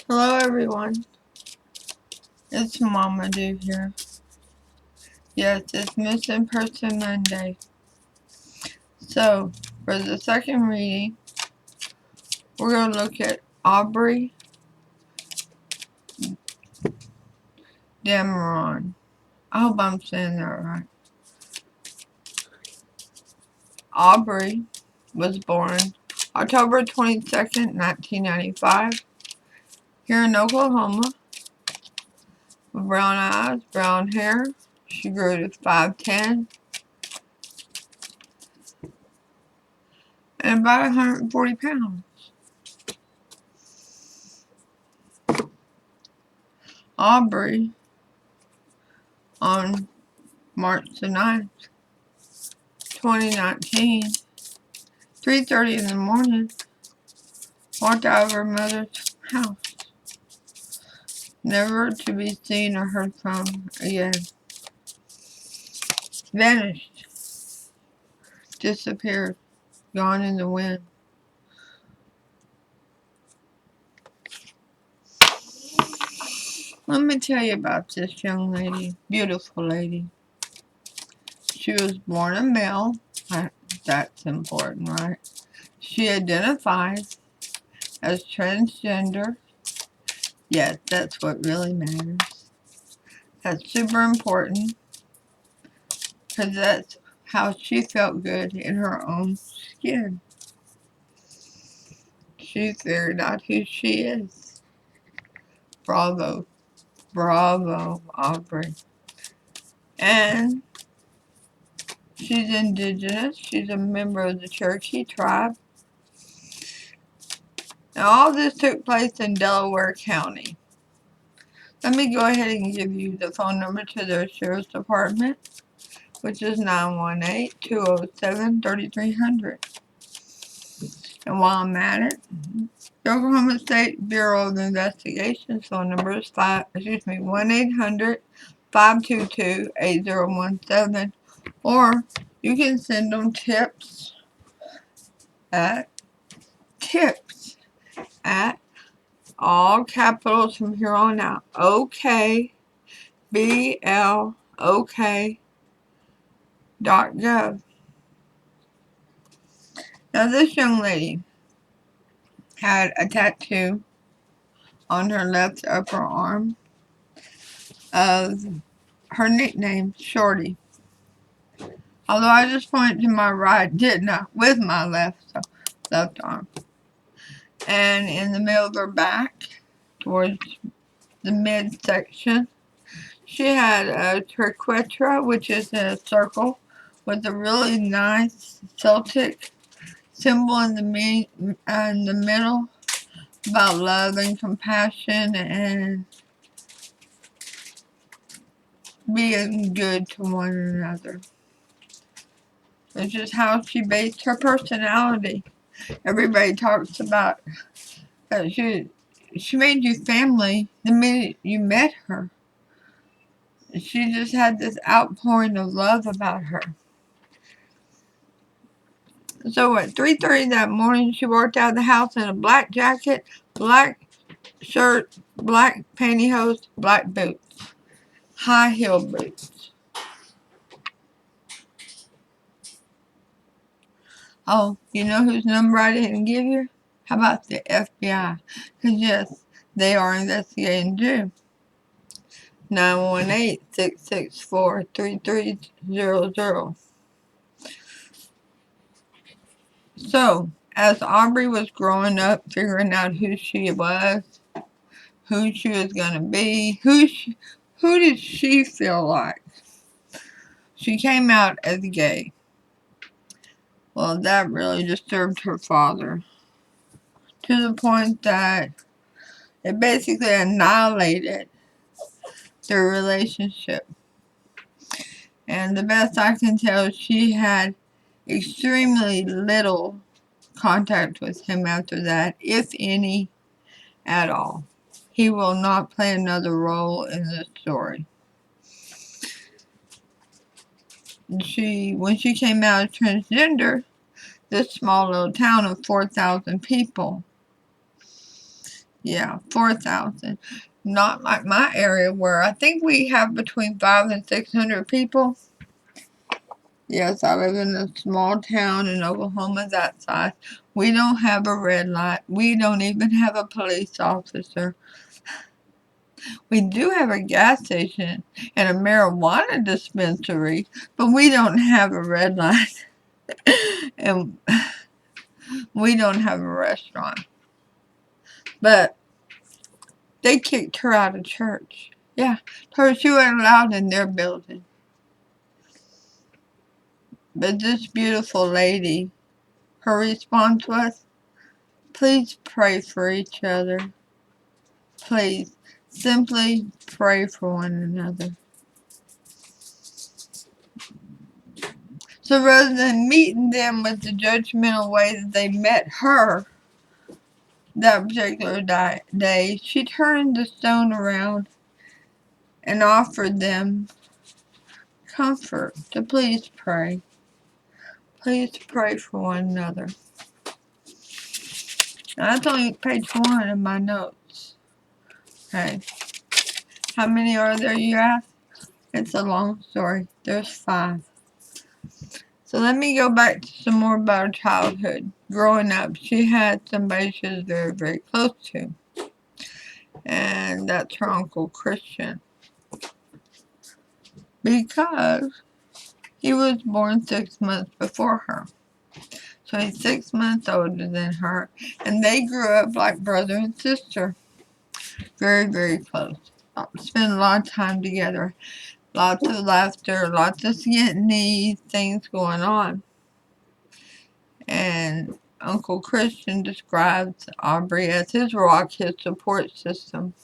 Hello everyone, it's Mama Do here. Yes, it's Missing Person Monday. So, for the second reading, we're going to look at Aubrey Dameron. I hope I'm saying that right. Aubrey was born October 22nd, 1995, here in Oklahoma, with brown eyes, brown hair. She grew to 5'10", and about 140 pounds. Aubrey, on March the 9th, 2019, 3:30 in the morning, walked out of her mother's house, never to be seen or heard from again. Vanished, disappeared, gone in the wind. Let me tell you about this young lady, beautiful lady. She was born a male. That's important, right? She identifies as transgender. Yes, that's what really matters. That's super important, because that's how she felt good in her own skin. She figured out who she is. Bravo. Bravo, Aubrey. And she's indigenous. She's a member of the Cherokee tribe. Now, all this took place in Delaware County. Let me go ahead and give you the phone number to their sheriff's department, which is 918-207-3300. And while I'm at it, the Oklahoma State Bureau of Investigation's phone number is 1-800-522-8017, or you can send them tips at all capitals from here on out. OKBLOK.gov. Now, this young lady had a tattoo on her left upper arm of her nickname, Shorty. Although I just pointed to my right, didn't I? With my left arm. And in the middle of her back, towards the midsection, she had a triquetra, which is a circle with a really nice Celtic symbol in the middle about love and compassion and being good to one another. It's just how she based her personality. Everybody talks about she made you family the minute you met her. She just had this outpouring of love about her. So at 3:30 that morning, she walked out of the house in a black jacket, black shirt, black pantyhose, black boots, high heel boots. Oh, you know whose number I didn't give you? How about the FBI? Because yes, they are investigating too. 918-664-3300. So, as Aubrey was growing up, figuring out who she was, who she was going to be, who did she feel like? She came out as gay. Well, that really disturbed her father, to the point that it basically annihilated their relationship. And the best I can tell, she had extremely little contact with him after that, if any at all. He will not play another role in this story. When she came out as transgender, this small little town of 4,000 people, Yeah, 4,000. Not like my area where I think we have between 500 and 600 people. Yes, I live in a small town in Oklahoma that size. We don't have a red light. We don't even have a police officer. We do have a gas station and a marijuana dispensary, but we don't have a red light. And we don't have a restaurant. But they kicked her out of church. Yeah, told her she wasn't allowed in their building. But this beautiful lady, her response was, please pray for each other. Please, simply pray for one another. So rather than meeting them with the judgmental way that they met her that particular day, she turned the stone around and offered them comfort to please pray. Please pray for one another. Now, that's only page 1 of my notes. Okay. How many are there, you ask? It's a long story. There's 5. So let me go back to some more about her childhood. Growing up, she had somebody she was very, very close to. And that's her Uncle Christian. Because he was born 6 months before her. So he's 6 months older than her. And they grew up like brother and sister. Very, very close. Spent a lot of time together. Lots of laughter, lots of getting these things going on. And Uncle Christian describes Aubrey as his rock, his support system.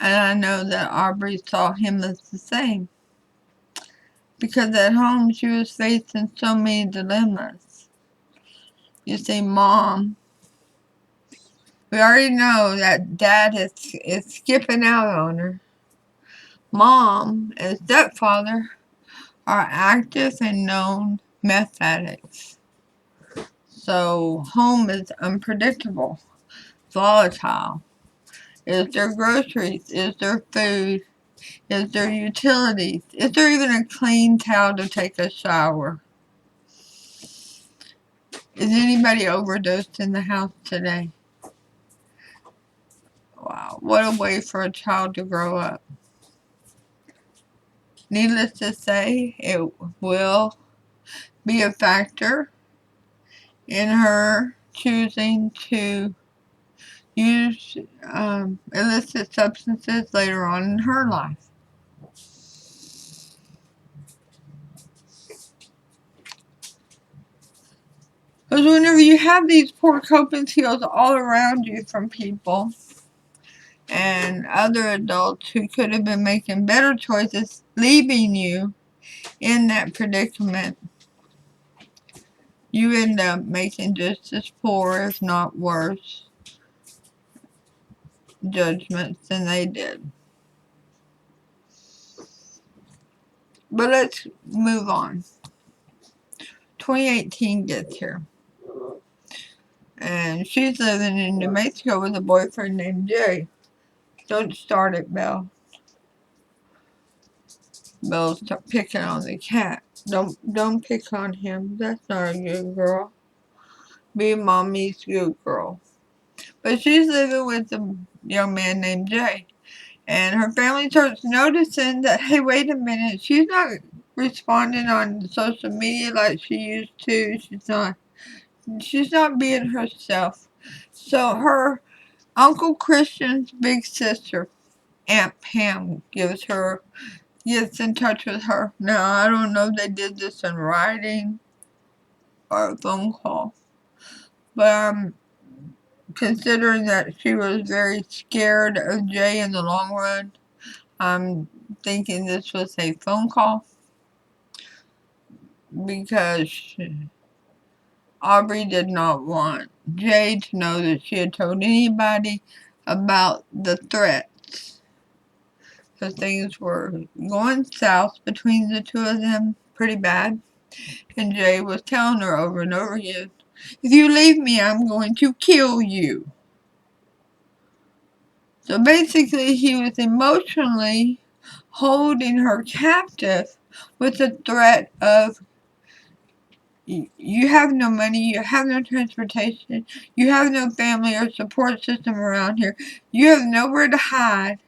And I know that Aubrey saw him as the same. Because at home she was facing so many dilemmas. You see, Mom, we already know that Dad is skipping out on her. Mom and stepfather are active and known meth addicts. So home is unpredictable, volatile. Is there groceries? Is there food? Is there utilities? Is there even a clean towel to take a shower? Is anybody overdosed in the house today? Wow, what a way for a child to grow up. Needless to say, it will be a factor in her choosing to use illicit substances later on in her life. Because whenever you have these poor coping skills all around you from people and other adults who could have been making better choices, leaving you in that predicament, you end up making just as poor, if not worse, judgments than they did. But let's move on. 2018 gets here. And she's living in New Mexico with a boyfriend named Jay. Don't start it, Belle. Belle's picking on the cat. Don't pick on him. That's not a good girl. Be mommy's good girl. But she's living with a young man named Jay. And her family starts noticing that, hey, wait a minute, she's not responding on social media like she used to. She's not being herself. So her Uncle Christian's big sister, Aunt Pam, gets in touch with her. Now, I don't know if they did this in writing or a phone call, but considering that she was very scared of Jay in the long run, I'm thinking this was a phone call because Aubrey did not want Jay to know that she had told anybody about the threats. Because things were going south between the two of them pretty bad. And Jay was telling her over and over again, If you leave me, I'm going to kill you. So basically, he was emotionally holding her captive with the threat of, you have no money, you have no transportation, you have no family or support system around here, you have nowhere to hide,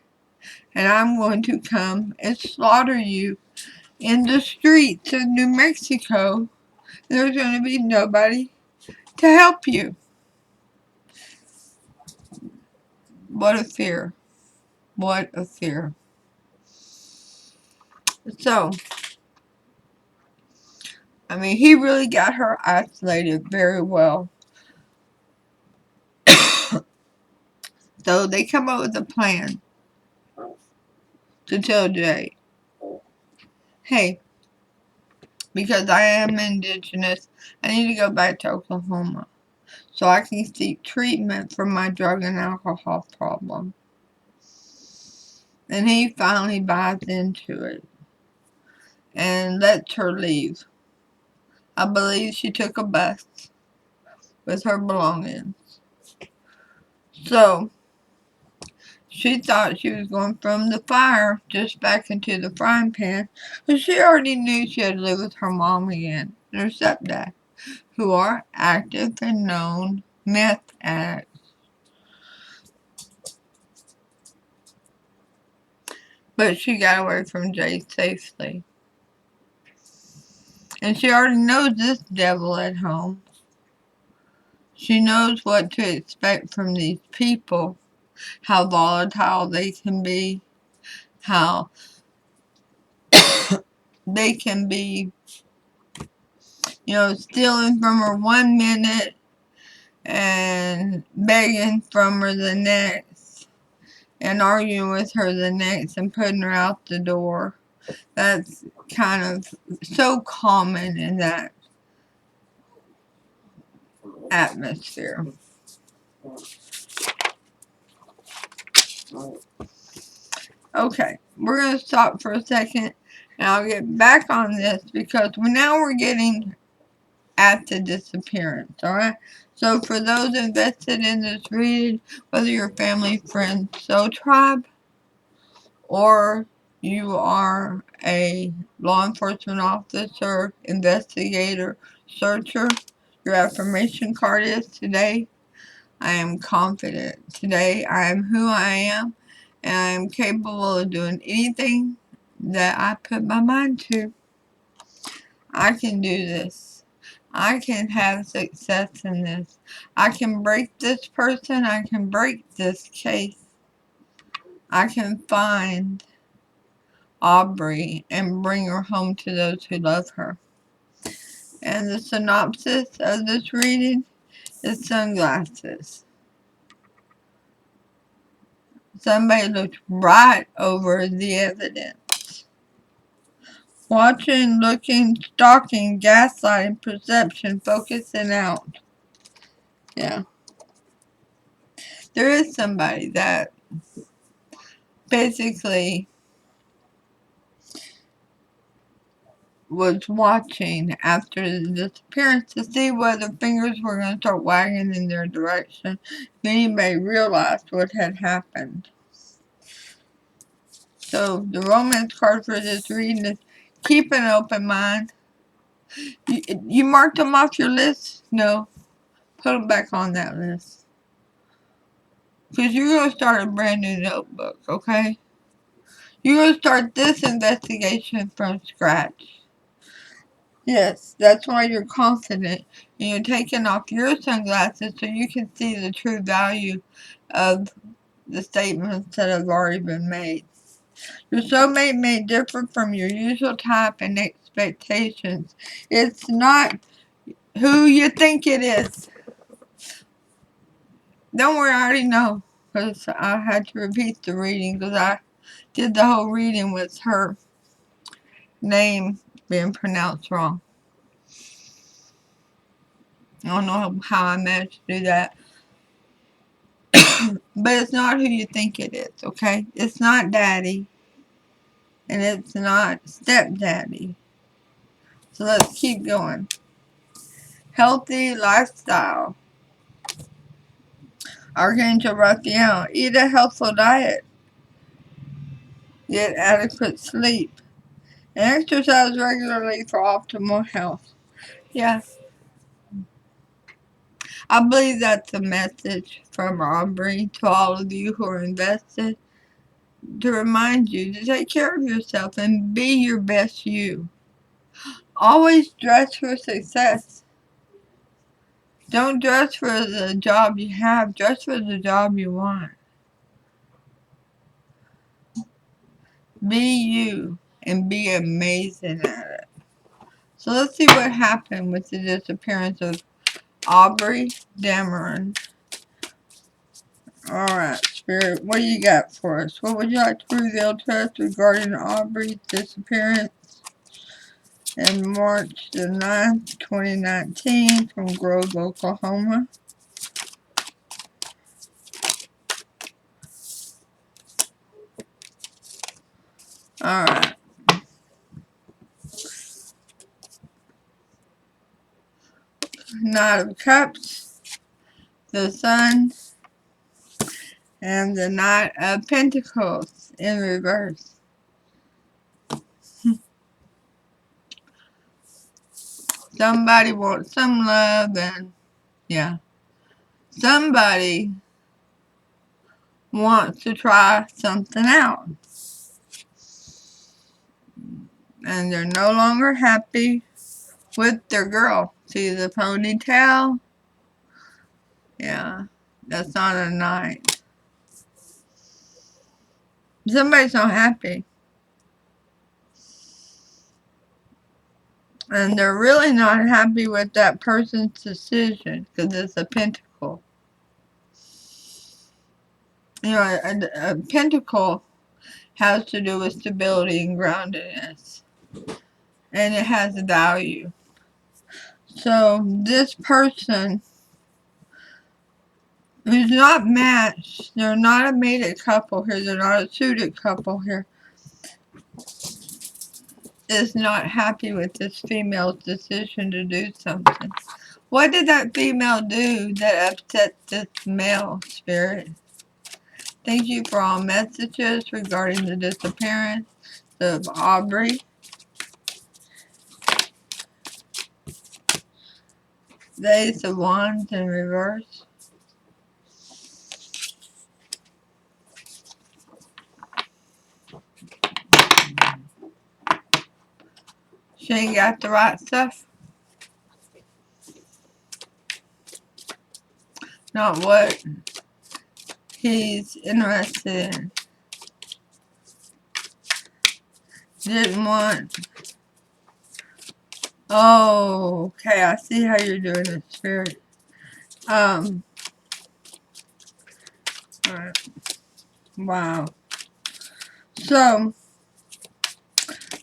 and I'm going to come and slaughter you in the streets of New Mexico. There's going to be nobody to help you. What a fear. What a fear. So, I mean, he really got her isolated very well. So they come up with a plan to tell Jay, hey, because I am indigenous, I need to go back to Oklahoma so I can seek treatment for my drug and alcohol problem. And he finally buys into it and lets her leave. I believe she took a bus with her belongings. So, she thought she was going from the fire just back into the frying pan, but she already knew she had to live with her mom again and her stepdad, who are active and known meth addicts. But she got away from Jay safely. And she already knows this devil at home. She knows what to expect from these people, how volatile they can be, how they can be, stealing from her 1 minute and begging from her the next and arguing with her the next and putting her out the door. That's kind of so common in that atmosphere. Okay, we're going to stop for a second and I'll get back on this because now we're getting at the disappearance, alright? So for those invested in this reading, whether you're family, friend, soul tribe, or you are a law enforcement officer, investigator, searcher, your affirmation card is today, I am confident. Today I am who I am, and I am capable of doing anything that I put my mind to. I can do this. I can have success in this. I can break this person. I can break this case. I can find Aubrey and bring her home to those who love her. And the synopsis of this reading is sunglasses. Somebody looked right over the evidence. Watching, looking, stalking, gaslighting, perception, focusing out. Yeah. There is somebody that basically was watching after the disappearance to see whether fingers were going to start wagging in their direction if anybody realized what had happened. So the romance card for this reading is keep an open mind. You marked them off your list? No. Put them back on that list. Because you're going to start a brand new notebook, okay? You're going to start this investigation from scratch. Yes, that's why you're confident and you're taking off your sunglasses so you can see the true value of the statements that have already been made. Your soulmate may differ from your usual type and expectations. It's not who you think it is. Don't worry, I already know. Because I had to repeat the reading because I did the whole reading with her name being pronounced wrong. I don't know how I managed to do that. But it's not who you think it is, okay? It's not daddy. And it's not stepdaddy. So let's keep going. Healthy lifestyle. Archangel Raphael. Eat a healthful diet. Get adequate sleep. And exercise regularly for optimal health. Yeah. I believe that's a message from Aubrey to all of you who are invested, to remind you to take care of yourself and be your best you. Always dress for success. Don't dress for the job you have, dress for the job you want. Be you and be amazing at it. So let's see what happened with the disappearance of Aubrey Dameron. Alright, Spirit, what do you got for us? What would you like to reveal to us regarding Aubrey's disappearance in March the 9th, 2019 from Grove, Oklahoma? Alright. Knight of Cups, the Sun, and the Knight of Pentacles in reverse. Somebody wants some love, and yeah, somebody wants to try something out, and they're no longer happy with their girl. See the ponytail? Yeah, that's not a knight. Somebody's not happy. And they're really not happy with that person's decision because it's a pentacle. You know, a pentacle has to do with stability and groundedness. And it has value. So this person who's not matched, they're not a mated couple here, they're not a suited couple here, is not happy with this female's decision to do something. What did that female do that upset this male, Spirit? Thank you for all messages regarding the disappearance of Aubrey. The Ace of Wands in reverse. She ain't got the right stuff. Not what he's interested in. Didn't want. Oh, okay. I see how you're doing it, Spirit. Alright. Wow. So,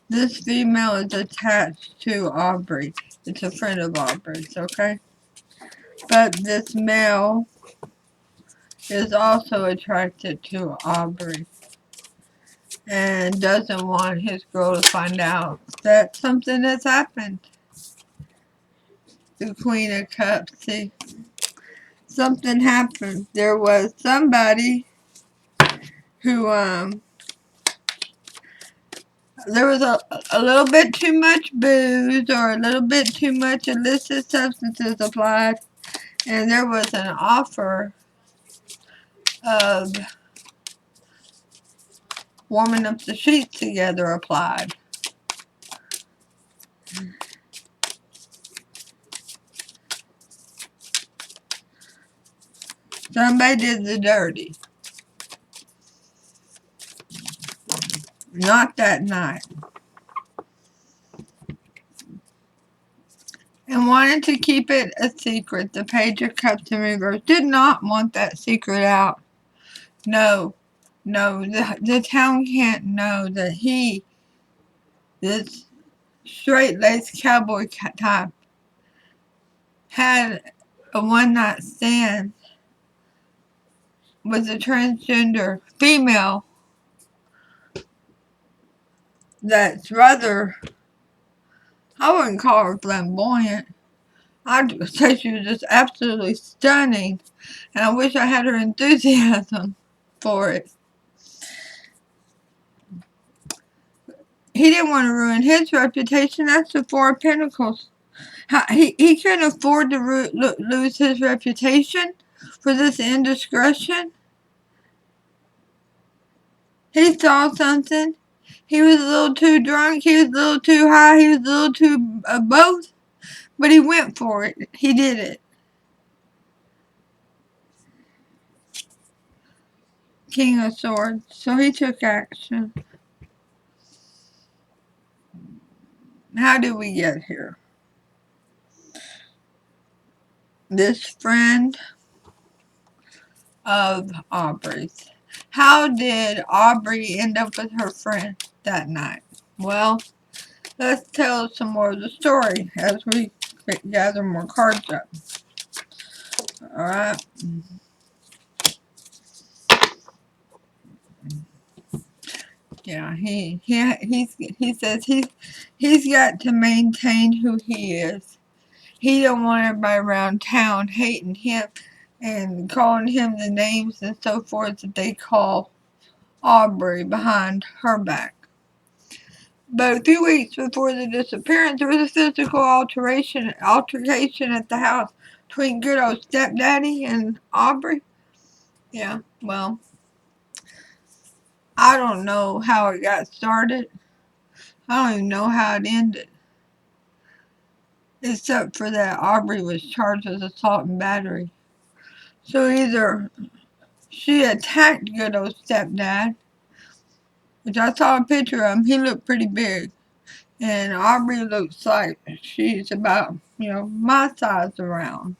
this female is attached to Aubrey. It's a friend of Aubrey's, okay? But this male is also attracted to Aubrey and doesn't want his girl to find out that something has happened. The Queen of Cups, see, something happened. There was somebody who, there was a little bit too much booze or a little bit too much illicit substances applied, and there was an offer of warming up the sheets together applied. Somebody did the dirty. Not that night. And wanted to keep it a secret. The Page of Cups in reverse did not want that secret out. No. No, the town can't know that he, this straight-laced cowboy type, had a one-night stand with a transgender female that's rather, I wouldn't call her flamboyant. I'd say she was just absolutely stunning, and I wish I had her enthusiasm for it. He didn't want to ruin his reputation. That's the Four of Pentacles. He couldn't afford to lose his reputation for this indiscretion. He saw something. He was a little too drunk. He was a little too high. He was a little too both. But he went for it. He did it. King of Swords. So he took action. How did we get here? This friend of Aubrey's. How did Aubrey end up with her friend that night? Well, let's tell some more of the story as we gather more cards up. Alright. Yeah, he says he's got to maintain who he is. He don't want everybody around town hating him and calling him the names and so forth that they call Aubrey behind her back. But a few weeks before the disappearance, there was a physical altercation at the house between good old stepdaddy and Aubrey. Yeah, well, I don't know how it got started. I don't even know how it ended. Except for that Aubrey was charged with assault and battery. So either she attacked good old stepdad, which I saw a picture of him, he looked pretty big. And Aubrey looks like she's about, my size around,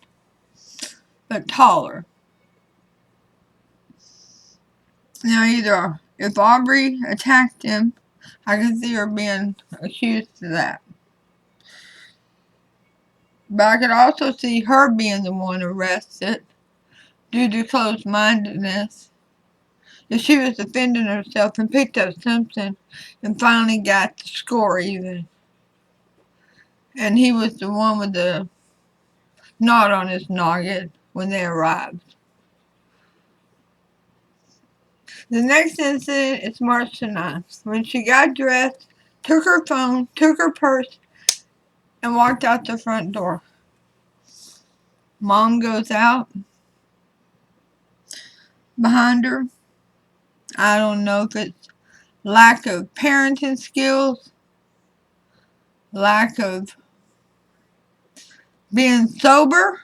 but taller. Now either if Aubrey attacked him, I can see her being accused of that. But I could also see her being the one arrested due to closed-mindedness. If she was defending herself and picked up something and finally got the score even. And he was the one with the knot on his noggin when they arrived. The next incident is March the 9th, when she got dressed, took her phone, took her purse, and walked out the front door. Mom goes out behind her. I don't know if it's lack of parenting skills, lack of being sober,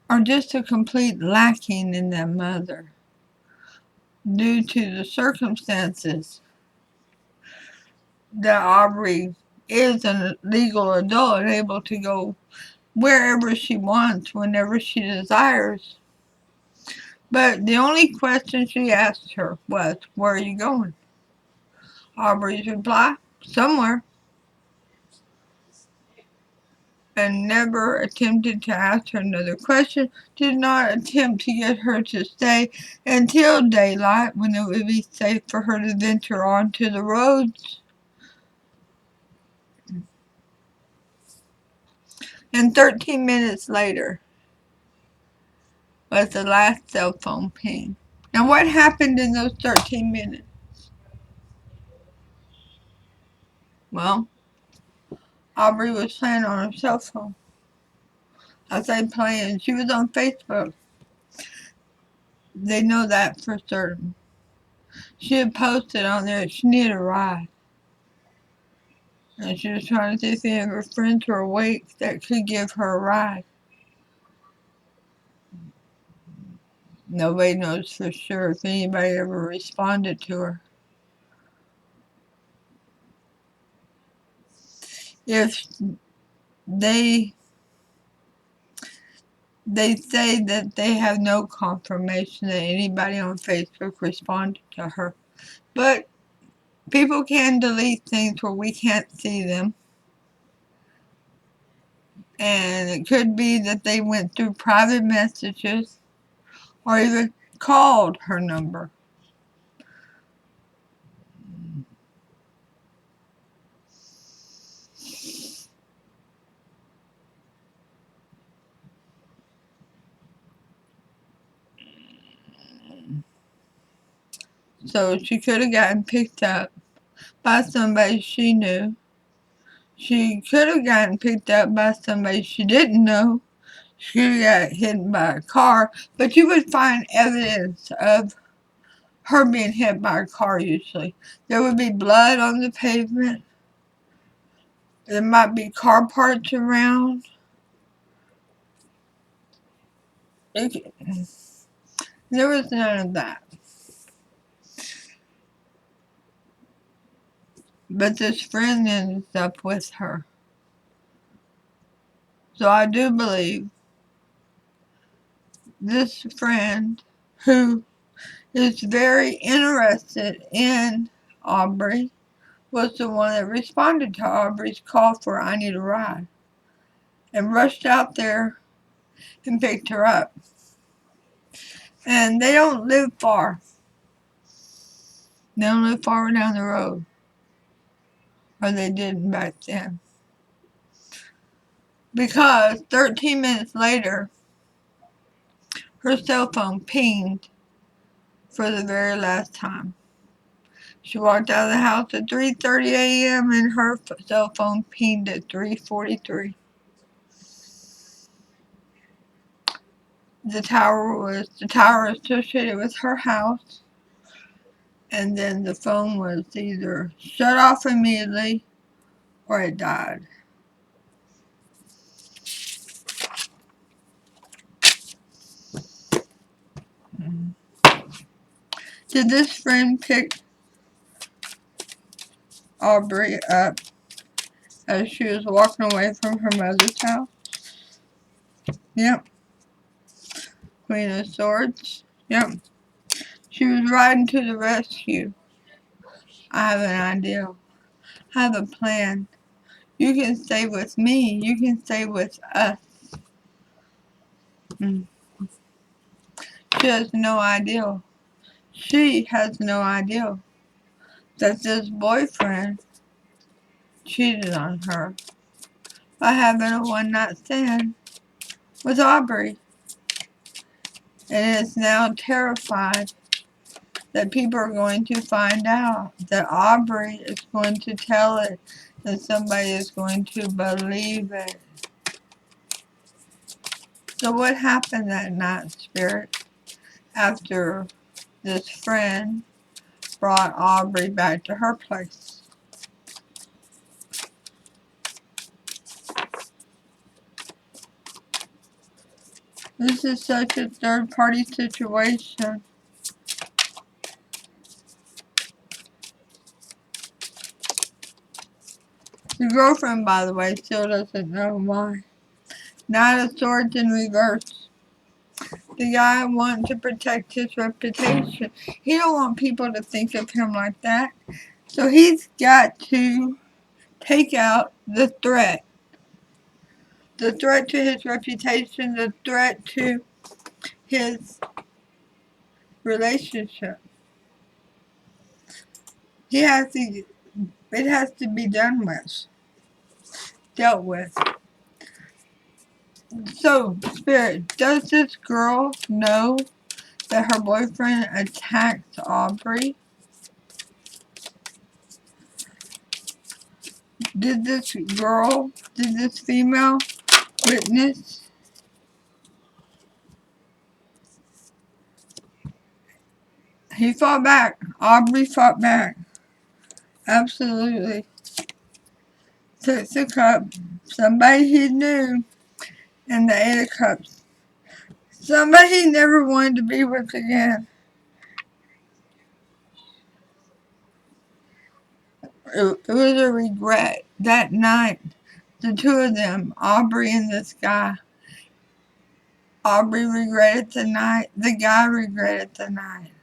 or just a complete lacking in that mother due to the circumstances that Aubrey is a legal adult and able to go wherever she wants, whenever she desires. But the only question she asked her was, "Where are you going?" Aubrey's reply, "Somewhere," and never attempted to ask her another question, did not attempt to get her to stay until daylight when it would be safe for her to venture onto the roads. And 13 minutes later was the last cell phone ping. Now what happened in those 13 minutes? Well, Aubrey was playing on her cell phone. I say playing. She was on Facebook. They know that for certain. She had posted on there that she needed a ride. And she was trying to see if any of her friends were awake that could give her a ride. Nobody knows for sure if anybody ever responded to her. If they say that they have no confirmation that anybody on Facebook responded to her. But people can delete things where we can't see them. And it could be that they went through private messages, or even called her number. So she could have gotten picked up by somebody she knew. She could have gotten picked up by somebody she didn't know. She could have got hit by a car, but you would find evidence of her being hit by a car usually. There would be blood on the pavement. There might be car parts around. There was none of that. But this friend ended up with her. So I do believe this friend, who is very interested in Aubrey, was the one that responded to Aubrey's call for "I need a ride" and rushed out there and picked her up. And they don't live far. They don't live far down the road. Or they didn't back then. Because 13 minutes later, her cell phone pinged for the very last time. She walked out of the house at 3:30 a.m. and her cell phone pinged at 3:43. The tower associated with her house, and then the phone was either shut off immediately or it died. Did this friend pick Aubrey up as she was walking away from her mother's house? Yep. Queen of Swords? Yep. She was riding to the rescue. I have an idea. I have a plan. You can stay with me. You can stay with us. She has no idea. She has no idea that this boyfriend cheated on her by having a one-night stand with Aubrey, and is now terrified that people are going to find out, that Aubrey is going to tell it, that somebody is going to believe it. So what happened that night, Spirit, after this friend brought Aubrey back to her place? This is such a third-party situation. The girlfriend, by the way, still doesn't know why. Knight of Swords in reverse. The guy wanting to protect his reputation. He don't want people to think of him like that. So he's got to take out the threat. The threat to his reputation, the threat to his relationship. It has to be done with. Dealt with. So, Spirit, does this girl know that her boyfriend attacked Aubrey? Did this female witness? He fought back. Aubrey fought back. Absolutely. Took the cup. Somebody he knew. And the Eight of Cups. Somebody he never wanted to be with again. It was a regret. That night, the two of them, Aubrey and this guy. Aubrey regretted the night. The guy regretted the night.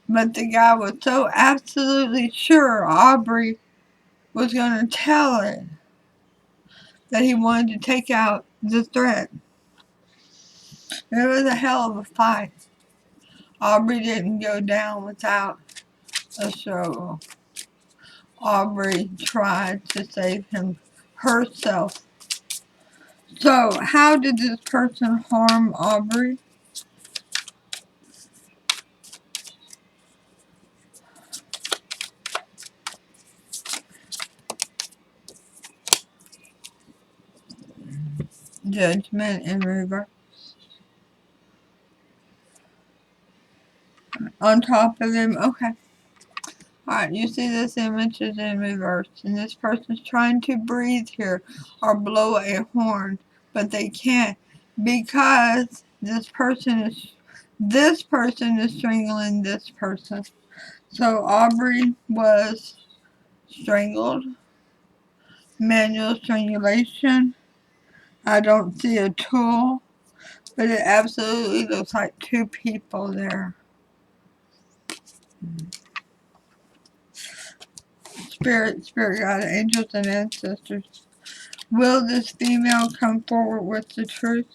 But the guy was so absolutely sure Aubrey was going to tell it that he wanted to take out the threat. It was a hell of a fight. Aubrey didn't go down without a struggle. Aubrey tried to save herself. So, how did this person harm Aubrey? Judgment in reverse. On top of them, okay. Alright, you see this image is in reverse, and this person's trying to breathe here or blow a horn, but they can't because this person is strangling this person. So Aubrey was strangled, manual strangulation. I don't see a tool, but it absolutely looks like two people there. Spirit, guide, angels, and ancestors. Will this female come forward with the truth?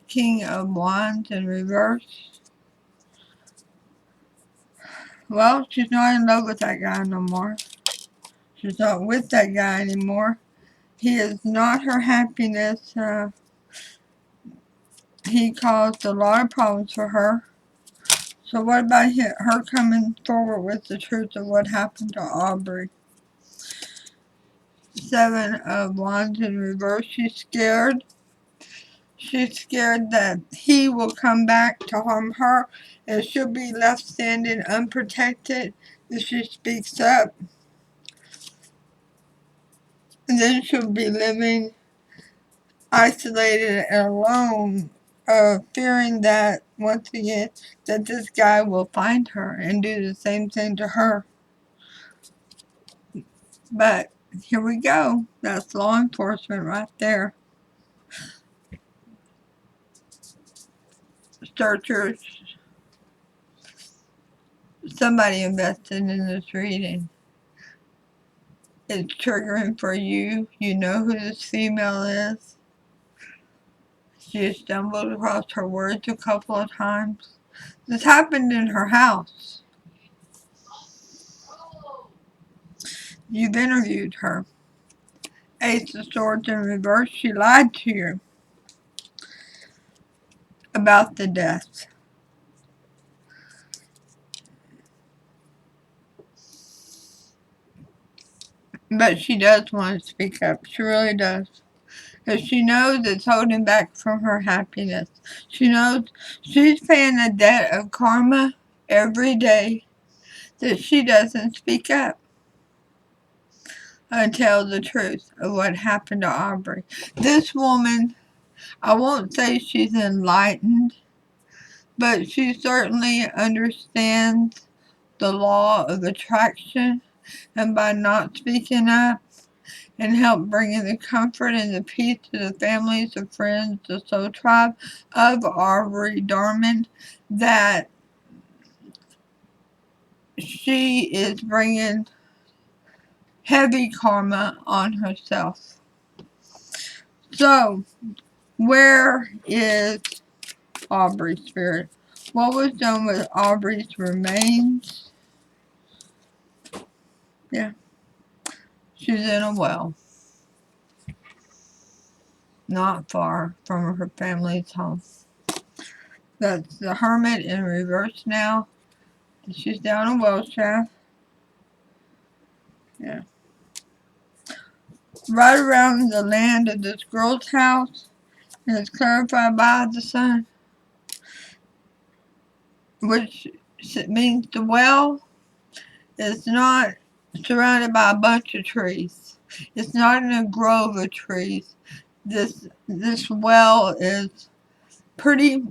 King of Wands in reverse. Well, she's not in love with that guy no more. She's not with that guy anymore. He is not her happiness. He caused a lot of problems for her. So what about her coming forward with the truth of what happened to Aubrey? Seven of Wands in reverse. She's scared. She's scared that he will come back to harm her and she'll be left standing unprotected if she speaks up. And then she'll be living isolated and alone, fearing that, once again, that this guy will find her and do the same thing to her. But here we go. That's law enforcement right there. Searchers. Somebody invested in this reading. It's triggering for you. You know who this female is. She stumbled across her words a couple of times. This happened in her house. You've interviewed her. Ace of Swords in reverse. She lied to you about the death. But she does want to speak up. She really does. Because she knows it's holding back from her happiness. She knows she's paying a debt of karma every day that she doesn't speak up and tell the truth of what happened to Aubrey. This woman, I won't say she's enlightened, but she certainly understands the law of attraction, and by not speaking up and help bringing the comfort and the peace to the families, the friends, the soul tribe of Aubrey Darman, that she is bringing heavy karma on herself. So, where is Aubrey's spirit? What was done with Aubrey's remains? Yeah, she's in a well, not far from her family's home. That's the Hermit in reverse now. She's down a well shaft. Yeah. Right around the land of this girl's house, and it's clarified by the sun, which means the well is not surrounded by a bunch of trees. It's not in a grove of trees. This well is pretty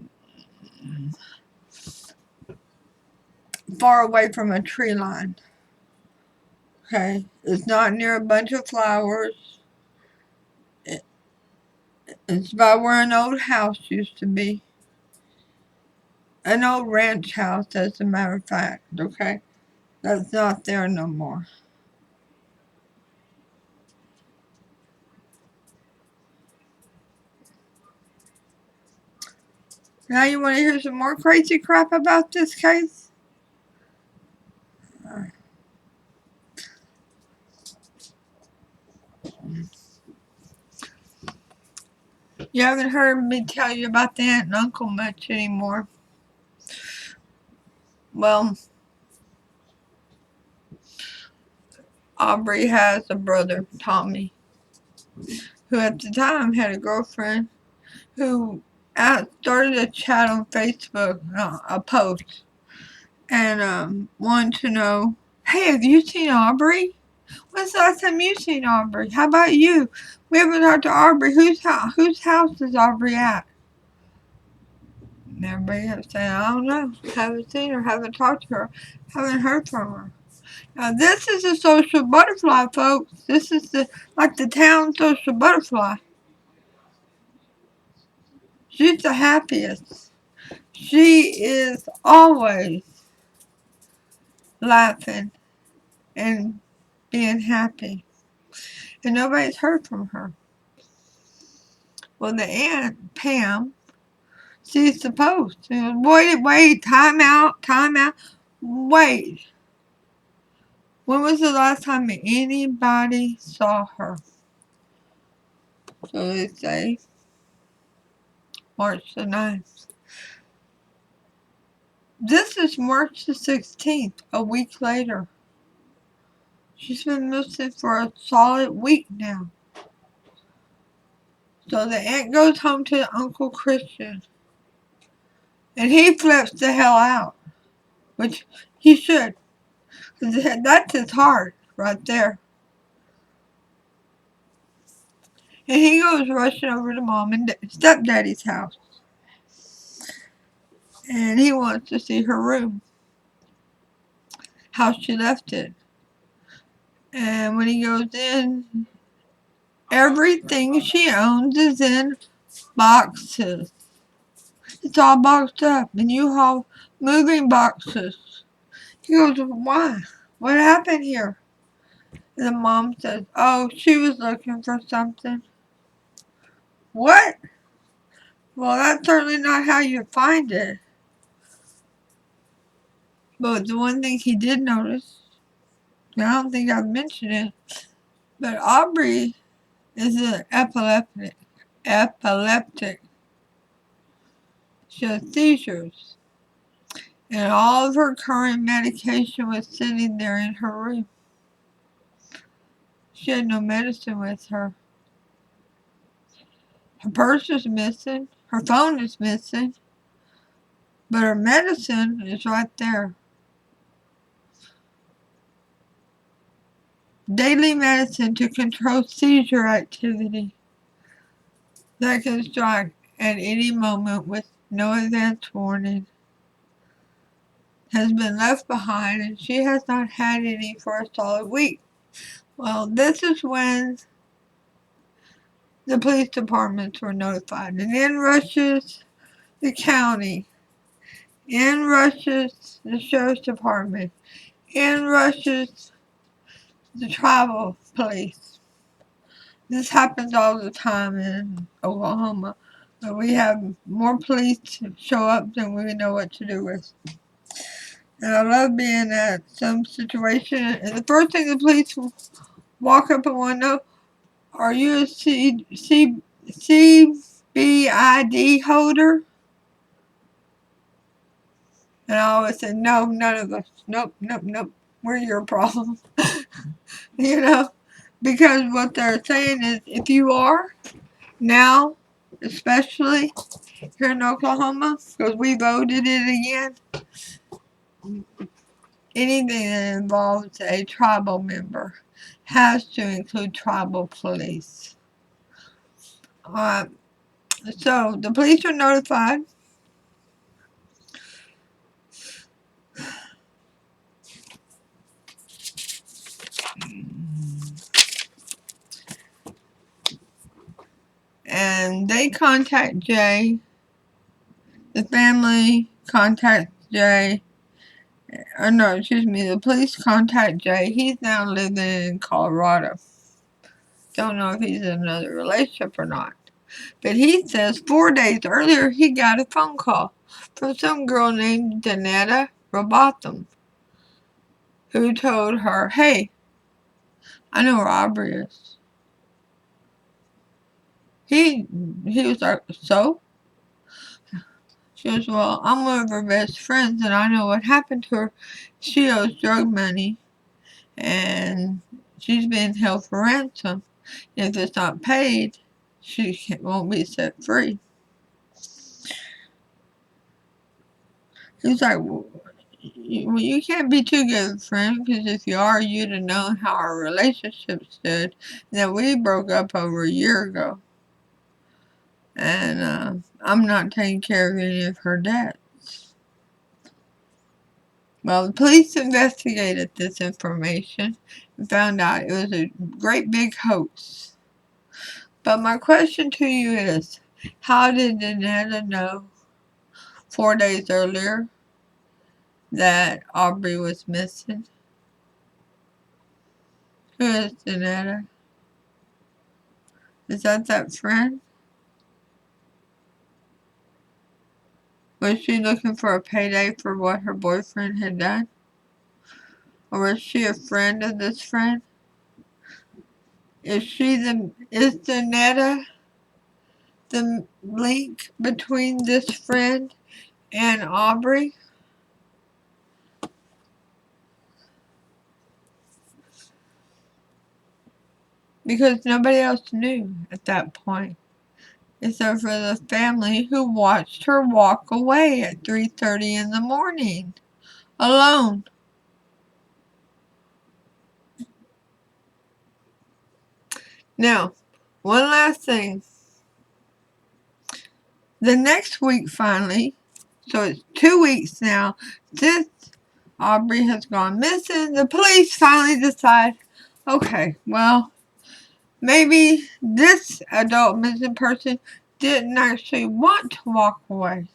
far away from a tree line. Okay, it's not near a bunch of flowers. It's by where an old house used to be. An old ranch house, as a matter of fact, okay? That's not there no more. Now you want to hear some more crazy crap about this case? You haven't heard me tell you about the aunt and uncle much anymore. Well, Aubrey has a brother, Tommy, who at the time had a girlfriend who started a chat on Facebook, a post, and wanted to know, hey, have you seen Aubrey? When's the last time you seen Aubrey? How about you? We haven't talked to Aubrey. Whose house is Aubrey at? And everybody kept saying, I don't know. Haven't seen her. Haven't talked to her. Haven't heard from her. Now this is a social butterfly, folks. This is like the town social butterfly. She's the happiest. She is always laughing and being happy. And nobody's heard from her. Well, the aunt, Pam, sees the post. She goes, wait, time out. Wait. When was the last time anybody saw her? So they say March the 9th. This is March the 16th, a week later. She's been missing for a solid week now. So the aunt goes home to Uncle Christian. And he flips the hell out. Which he should. Because that's his heart right there. And he goes rushing over to Mom and Stepdaddy's house. And he wants to see her room. How she left it. And when he goes in, everything she owns is in boxes. It's all boxed up in U-Haul moving boxes. He goes, why? What happened here? And the mom says, oh, she was looking for something. What? Well, that's certainly not how you find it. But the one thing he did notice, and I don't think I've mentioned it, but Aubrey is an epileptic. She has seizures. And all of her current medication was sitting there in her room. She had no medicine with her. Her purse is missing. Her phone is missing. But her medicine is right there. Daily medicine to control seizure activity that can strike at any moment with no advance warning has been left behind, and she has not had any for a solid week. Well, this is when the police departments were notified, and in rushes the county, in rushes the sheriff's department, in rushes the tribal police. This happens all the time in Oklahoma. But we have more police show up than we know what to do with. And I love being at some situation. And the first thing the police walk up and want to know, are you a CBID holder? And I always say, no, none of us. Nope. We're your problem. You know? Because what they're saying is, if you are, now, especially here in Oklahoma, because we voted it again, anything that involves a tribal member has to include tribal police. So the police are notified. And they contact Jay. The family contacts Jay. The police contact Jay. He's now living in Colorado. Don't know if he's in another relationship or not. But he says 4 days earlier he got a phone call from some girl named Danetta Robotham, who told her, hey, I know where Aubrey is. He was like, so? She goes, well, I'm one of her best friends and I know what happened to her. She owes drug money and she's being held for ransom. If it's not paid, she won't be set free. He's like, well, you can't be too good a friend, because if you are, you'd have known how our relationship stood. That we broke up over a year ago. And I'm not taking care of any of her debts. Well, the police investigated this information and found out it was a great big hoax. But my question to you is, how did Danetta know 4 days earlier that Aubrey was missing? Who is Danetta? Is that friend? Was she looking for a payday for what her boyfriend had done? Or was she a friend of this friend? Is Danetta the link between this friend and Aubrey? Because nobody else knew at that point, except for the family who watched her walk away at 3:30 in the morning, alone. Now, one last thing. The next week finally, so it's 2 weeks now, since Aubrey has gone missing, the police finally decide, okay, well, maybe this adult missing person didn't actually want to walk away.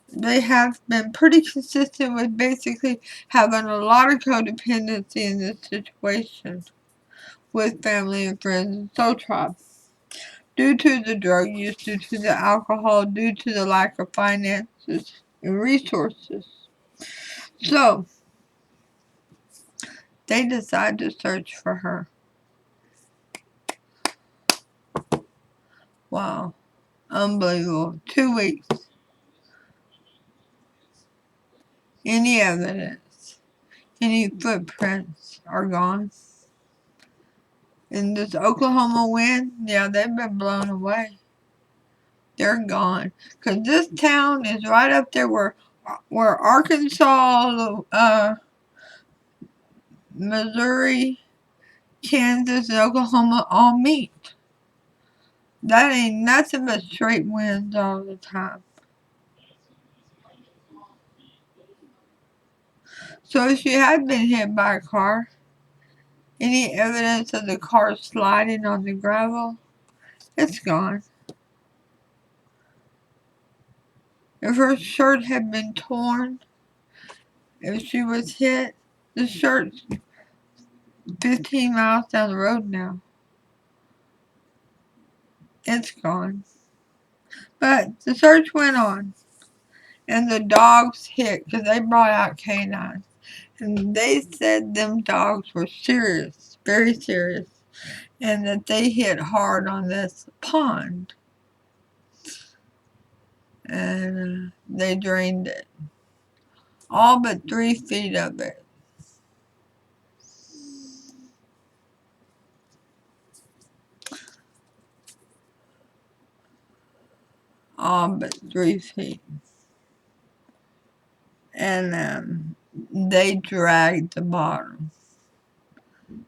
They have been pretty consistent with basically having a lot of codependency in this situation with family and friends and soul tribe. Due to the drug use, due to the alcohol, due to the lack of finances and resources. So, they decide to search for her. Wow. Unbelievable. 2 weeks. Any evidence, any footprints are gone. And this Oklahoma wind, yeah, they've been blown away. They're gone. Because this town is right up there where Arkansas, Missouri, Kansas, and Oklahoma all meet. That ain't nothing but straight winds all the time. So if she had been hit by a car, any evidence of the car sliding on the gravel, it's gone. If her shirt had been torn, if she was hit, the shirt's 15 miles down the road now. It's gone. But the search went on, and the dogs hit, because they brought out canines. And they said them dogs were serious, very serious, and that they hit hard on this pond. And they drained it. All but 3 feet of it. All but 3 feet. And they dragged the bottom.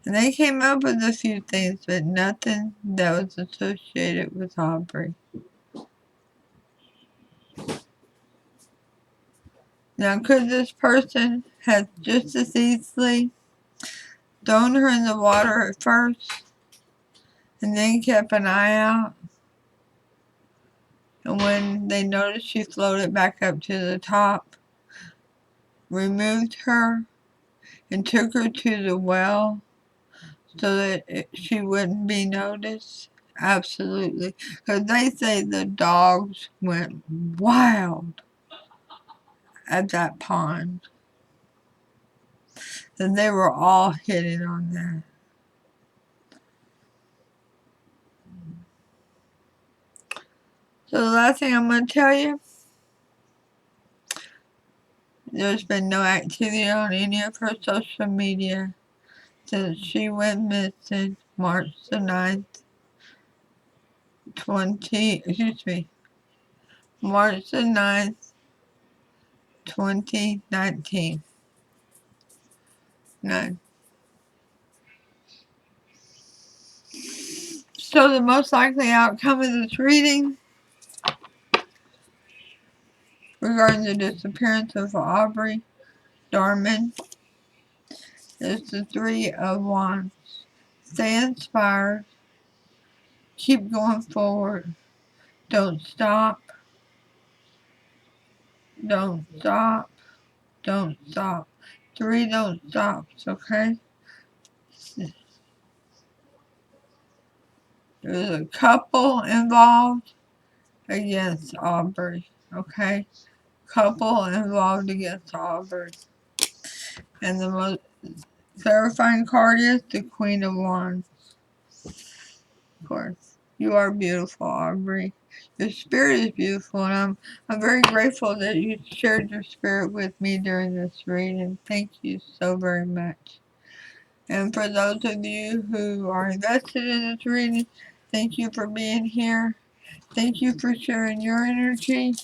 And they came up with a few things, but nothing that was associated with Aubrey. Now, could this person have just as easily thrown her in the water at first and then kept an eye out? And when they noticed she floated back up to the top, removed her and took her to the well so that she wouldn't be noticed Absolutely. Because they say the dogs went wild at that pond. And they were all hitting on that. So the last thing I'm going to tell you, there's been no activity on any of her social media since she went missing March the 9th, March the 9th, 2019. None. So the most likely outcome of this reading regarding the disappearance of Aubrey Dameron is the Three of Wands. Stay inspired. Keep going forward. Don't stop. Don't stop. Don't stop. 3 don't stops, okay? There's a couple involved against Aubrey, okay? Couple involved against Aubrey. And the most clarifying card is the Queen of Wands. Of course. You are beautiful, Aubrey. Your spirit is beautiful, and I'm very grateful that you shared your spirit with me during this reading. Thank you so very much. And for those of you who are invested in this reading, thank you for being here. Thank you for sharing your energy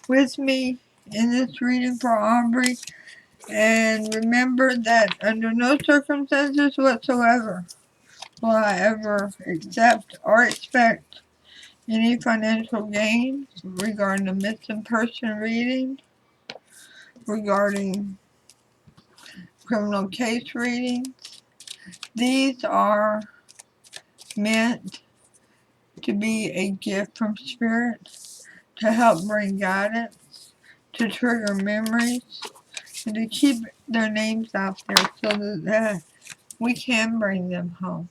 with me in this reading for Aubrey. And remember that under no circumstances whatsoever will I ever accept or expect any financial gains regarding a missing person reading, regarding criminal case readings. These are meant to be a gift from Spirit to help bring guidance, to trigger memories, and to keep their names out there so that we can bring them home.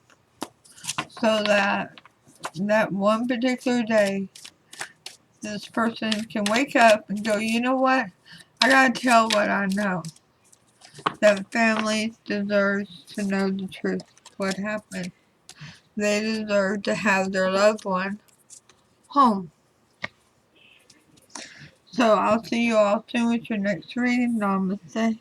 So that one particular day, this person can wake up and go, you know what? I gotta tell what I know. That family deserves to know the truth, what happened. They deserve to have their loved one home. So I'll see you all soon with your next reading. Namaste.